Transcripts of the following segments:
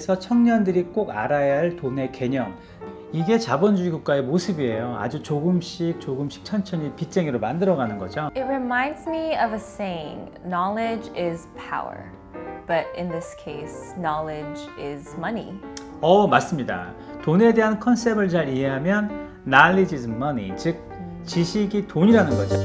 그래서 청년들이 꼭 알아야 할 돈의 개념, 이게 자본주의 국가의 모습이에요. 아주 조금씩 천천히 빚쟁이로 만들어가는 거죠. It reminds me of a saying, knowledge is power. But in this case, knowledge is money. 맞습니다. 돈에 대한 컨셉을 잘 이해하면 knowledge is money, 즉 지식이 돈이라는 거죠.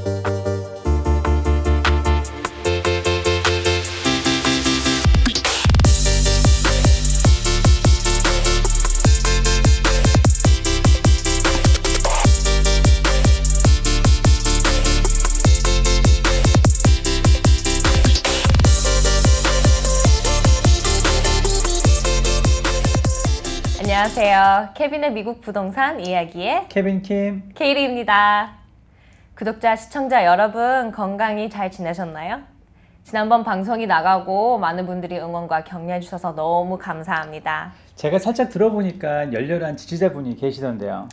안녕하세요. 케빈의 미국 부동산 이야기의 케빈 킴. 케이리입니다. 구독자, 시청자 여러분 건강히 잘 지내셨나요? 지난번 방송이 나가고 많은 분들이 응원과 격려해 주셔서 너무 감사합니다. 제가 살짝 들어보니까 열렬한 지지자분이 계시던데요.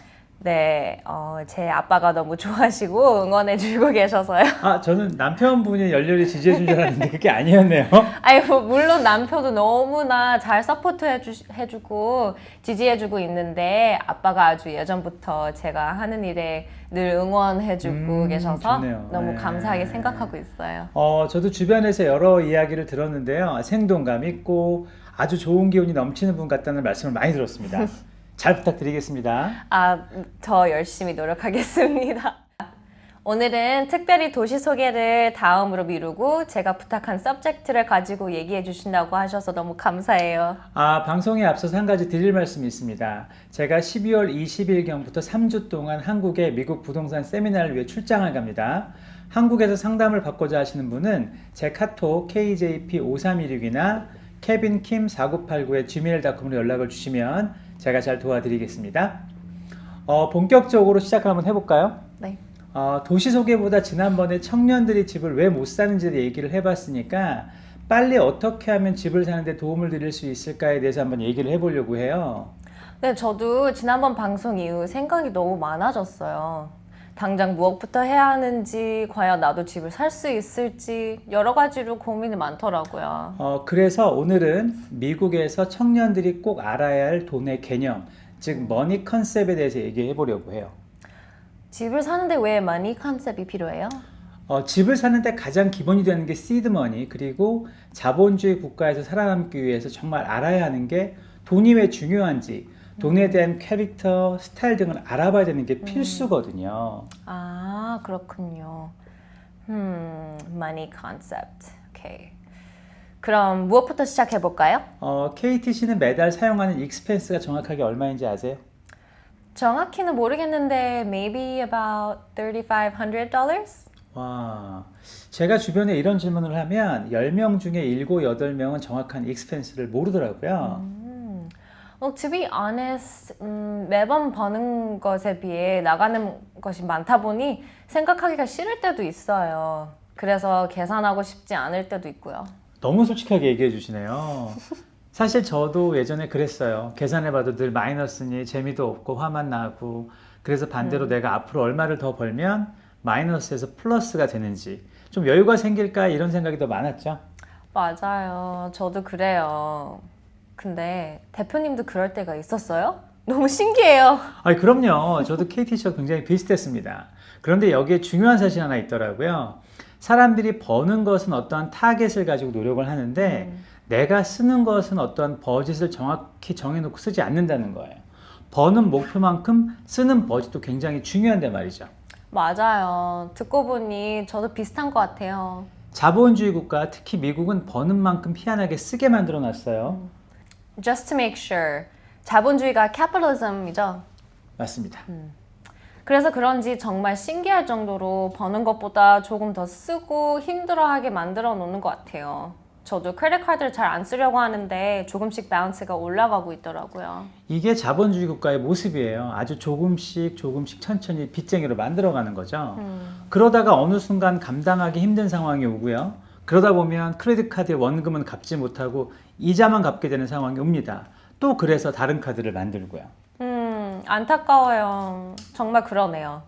네, 제 아빠가 너무 좋아하시고 응원해 주고 계셔서요. 저는 남편분이 열렬히 지지해 준 줄 알았는데 그게 아니었네요. 물론 남편도 너무나 잘 서포트 해주고 지지해주고 있는데 아빠가 아주 예전부터 제가 하는 일에 늘 응원해주고 계셔서 좋네요. 너무 네. 감사하게 생각하고 있어요. 저도 주변에서 여러 이야기를 들었는데요. 생동감 있고 아주 좋은 기운이 넘치는 분 같다는 말씀을 많이 들었습니다. 잘 부탁드리겠습니다. 더 열심히 노력하겠습니다. 오늘은 특별히 도시 소개를 다음으로 미루고 제가 부탁한 서브젝트를 가지고 얘기해 주신다고 하셔서 너무 감사해요. 방송에 앞서서 한 가지 드릴 말씀이 있습니다. 제가 12월 20일경부터 3주 동안 한국에 미국 부동산 세미나를 위해 출장을 갑니다. 한국에서 상담을 받고자 하시는 분은 제 카톡 KJP5316이나 kevinkim4989의 gmail.com으로 연락을 주시면 제가 잘 도와드리겠습니다. 본격적으로 시작을 한번 해볼까요? 네. 도시 소개보다 지난번에 청년들이 집을 왜 못 사는지에 얘기를 해봤으니까 빨리 어떻게 하면 집을 사는데 도움을 드릴 수 있을까에 대해서 한번 얘기를 해보려고 해요. 네, 저도 지난번 방송 이후 생각이 너무 많아졌어요. 당장 무엇부터 해야 하는지, 과연 나도 집을 살 수 있을지 여러 가지로 고민이 많더라고요. 그래서 오늘은 미국에서 청년들이 꼭 알아야 할 돈의 개념, 즉 머니 컨셉에 대해서 얘기해 보려고 해요. 집을 사는데 왜 머니 컨셉이 필요해요? 집을 사는데 가장 기본이 되는 게 시드 머니, 그리고 자본주의 국가에서 살아남기 위해서 정말 알아야 하는 게 돈이 왜 중요한지, 돈에 대한 캐릭터, 스타일 등을 알아봐야 되는 게 필수거든요. 그렇군요. 머니 컨셉. 오케이. 그럼 무엇부터 시작해 볼까요? KTC는 매달 사용하는 익스펜스가 정확하게 얼마인지 아세요? 정확히는 모르겠는데 maybe about $3,500? 와, 제가 주변에 이런 질문을 하면 10명 중에 7, 8명은 정확한 익스펜스를 모르더라고요. To be honest, 매번 버는 것에 비해 나가는 것이 많다 보니 생각하기가 싫을 때도 있어요. 그래서 계산하고 싶지 않을 때도 있고요. 너무 솔직하게 얘기해 주시네요. 사실 저도 예전에 그랬어요. 계산해봐도 늘 마이너스니 재미도 없고 화만 나고, 그래서 반대로 내가 앞으로 얼마를 더 벌면 마이너스에서 플러스가 되는지 좀 여유가 생길까 이런 생각이 더 많았죠. 맞아요. 저도 그래요. 근데 대표님도 그럴 때가 있었어요? 너무 신기해요. 그럼요. 저도 KTC와 굉장히 비슷했습니다. 그런데 여기에 중요한 사실 하나 있더라고요. 사람들이 버는 것은 어떠한 타겟을 가지고 노력을 하는데 내가 쓰는 것은 어떠한 버짓을 정확히 정해놓고 쓰지 않는다는 거예요. 버는 목표만큼 쓰는 버짓도 굉장히 중요한데 말이죠. 맞아요. 듣고 보니 저도 비슷한 것 같아요. 자본주의 국가, 특히 미국은 버는 만큼 희한하게 쓰게 만들어 놨어요. Just to make sure. 자본주의가 capitalism이죠. 맞습니다. 그래서 그런지 정말 신기할 정도로 버는 것보다 조금 더 쓰고 힘들어하게 만들어 놓는 것 같아요. 저도 크레딧 카드를 잘 안 쓰려고 하는데 조금씩 밸런스가 올라가고 있더라고요. 이게 자본주의 국가의 모습이에요. 아주 조금씩 천천히 빚쟁이로 만들어가는 거죠. 그러다가 어느 순간 감당하기 힘든 상황이 오고요. 그러다 보면 크레딧 카드의 원금은 갚지 못하고 이자만 갚게 되는 상황이 옵니다. 또 그래서 다른 카드를 만들고요. 안타까워요. 정말 그러네요.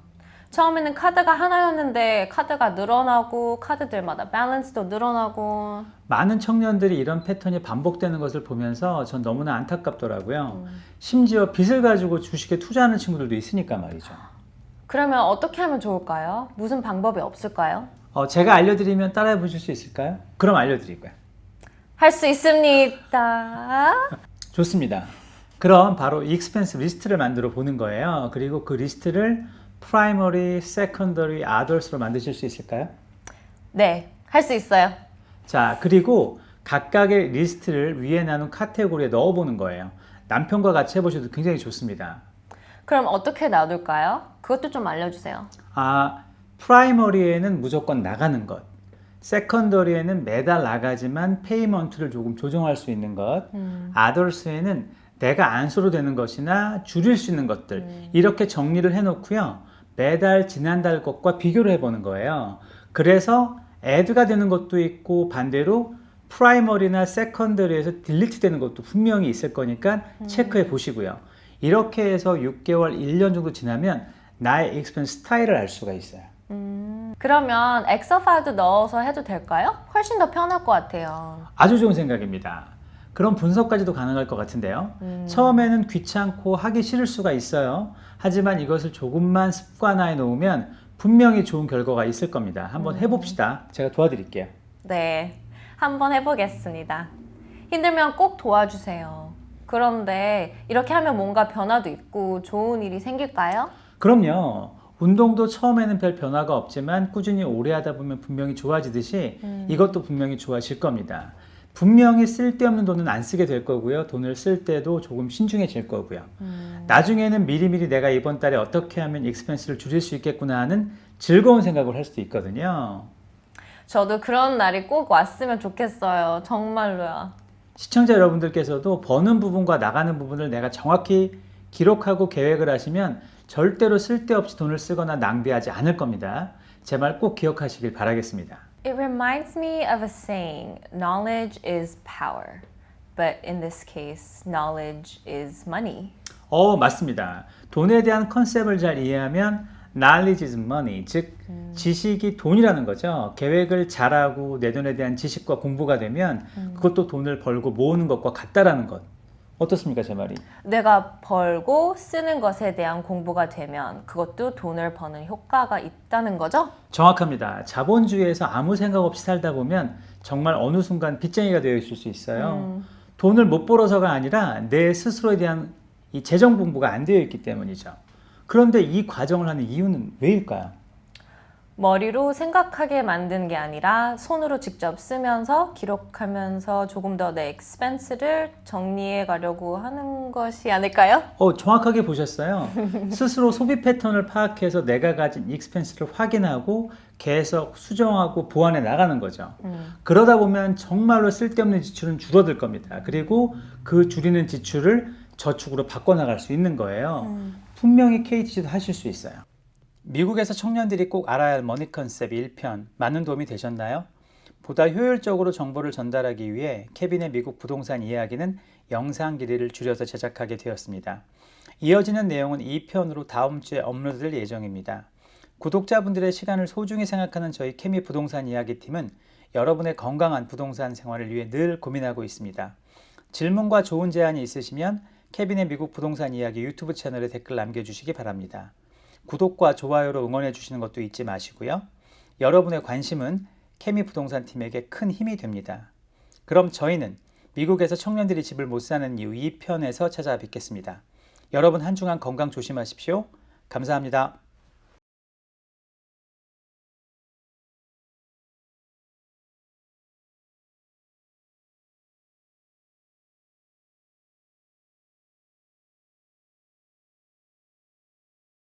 처음에는 카드가 하나였는데 카드가 늘어나고 카드들마다 밸런스도 늘어나고. 많은 청년들이 이런 패턴이 반복되는 것을 보면서 전 너무나 안타깝더라고요. 심지어 빚을 가지고 주식에 투자하는 친구들도 있으니까 말이죠. 그러면 어떻게 하면 좋을까요? 무슨 방법이 없을까요? 제가 알려드리면 따라해 보실 수 있을까요? 그럼 알려드릴게요. 할 수 있습니다. 좋습니다. 그럼 바로 익스펜스 리스트를 만들어 보는 거예요. 그리고 그 리스트를 프라이머리, 세컨더리, 아더스로 만드실 수 있을까요? 네, 할 수 있어요. 자, 그리고 각각의 리스트를 위에 나눈 카테고리에 넣어보는 거예요. 남편과 같이 해보셔도 굉장히 좋습니다. 그럼 어떻게 놔둘까요? 그것도 좀 알려주세요. 프라이머리에는 무조건 나가는 것, 세컨더리에는 매달 나가지만 페이먼트를 조금 조정할 수 있는 것, 아더스에는 내가 안 써도 되는 것이나 줄일 수 있는 것들, 이렇게 정리를 해놓고요. 매달 지난달 것과 비교를 해보는 거예요. 그래서 애드가 되는 것도 있고 반대로 프라이머리나 세컨더리에서 딜리트 되는 것도 분명히 있을 거니까 체크해 보시고요. 이렇게 해서 6개월, 1년 정도 지나면 나의 익스펜스 스타일을 알 수가 있어요. 그러면 엑셀 파일도 넣어서 해도 될까요? 훨씬 더 편할 것 같아요. 아주 좋은 생각입니다. 그런 분석까지도 가능할 것 같은데요. 처음에는 귀찮고 하기 싫을 수가 있어요. 하지만 이것을 조금만 습관화해 놓으면 분명히 좋은 결과가 있을 겁니다. 한번 해봅시다. 제가 도와드릴게요. 네, 한번 해보겠습니다. 힘들면 꼭 도와주세요. 그런데 이렇게 하면 뭔가 변화도 있고 좋은 일이 생길까요? 그럼요. 운동도 처음에는 별 변화가 없지만 꾸준히 오래 하다 보면 분명히 좋아지듯이 이것도 분명히 좋아질 겁니다. 분명히 쓸데없는 돈은 안 쓰게 될 거고요. 돈을 쓸 때도 조금 신중해질 거고요. 나중에는 미리미리 내가 이번 달에 어떻게 하면 익스펜스를 줄일 수 있겠구나 하는 즐거운 생각을 할 수도 있거든요. 저도 그런 날이 꼭 왔으면 좋겠어요. 정말로요. 시청자 여러분들께서도 버는 부분과 나가는 부분을 내가 정확히 기록하고 계획을 하시면 절대로 쓸데없이 돈을 쓰거나 낭비하지 않을 겁니다. 제 말 꼭 기억하시길 바라겠습니다. It reminds me of a saying, knowledge is power. But in this case, knowledge is money. 맞습니다. 돈에 대한 컨셉을 잘 이해하면 knowledge is money, 즉 지식이 돈이라는 거죠. 계획을 잘하고 내 돈에 대한 지식과 공부가 되면 그것도 돈을 벌고 모으는 것과 같다라는 것. 어떻습니까, 제 말이? 내가 벌고 쓰는 것에 대한 공부가 되면 그것도 돈을 버는 효과가 있다는 거죠? 정확합니다. 자본주의에서 아무 생각 없이 살다 보면 정말 어느 순간 빚쟁이가 되어 있을 수 있어요. 돈을 못 벌어서가 아니라 내 스스로에 대한 이 재정 공부가 안 되어 있기 때문이죠. 그런데 이 과정을 하는 이유는 왜일까요? 머리로 생각하게 만드는 게 아니라 손으로 직접 쓰면서 기록하면서 조금 더 내 expense를 정리해 가려고 하는 것이 아닐까요? 정확하게 보셨어요. 스스로 소비 패턴을 파악해서 내가 가진 익스펜스를 확인하고 계속 수정하고 보완해 나가는 거죠. 그러다 보면 정말로 쓸데없는 지출은 줄어들 겁니다. 그리고 그 줄이는 지출을 저축으로 바꿔나갈 수 있는 거예요. 분명히 KTG도 하실 수 있어요. 미국에서 청년들이 꼭 알아야 할 머니 컨셉 1편 많은 도움이 되셨나요? 보다 효율적으로 정보를 전달하기 위해 케빈의 미국 부동산 이야기는 영상 길이를 줄여서 제작하게 되었습니다. 이어지는 내용은 2편으로 다음 주에 업로드될 예정입니다. 구독자분들의 시간을 소중히 생각하는 저희 케미 부동산 이야기팀은 여러분의 건강한 부동산 생활을 위해 늘 고민하고 있습니다. 질문과 좋은 제안이 있으시면 케빈의 미국 부동산 이야기 유튜브 채널에 댓글 남겨주시기 바랍니다. 구독과 좋아요로 응원해 주시는 것도 잊지 마시고요. 여러분의 관심은 케미 부동산 팀에게 큰 힘이 됩니다. 그럼 저희는 미국에서 청년들이 집을 못 사는 이유 2편에서 찾아뵙겠습니다. 여러분 한 주간 건강 조심하십시오. 감사합니다.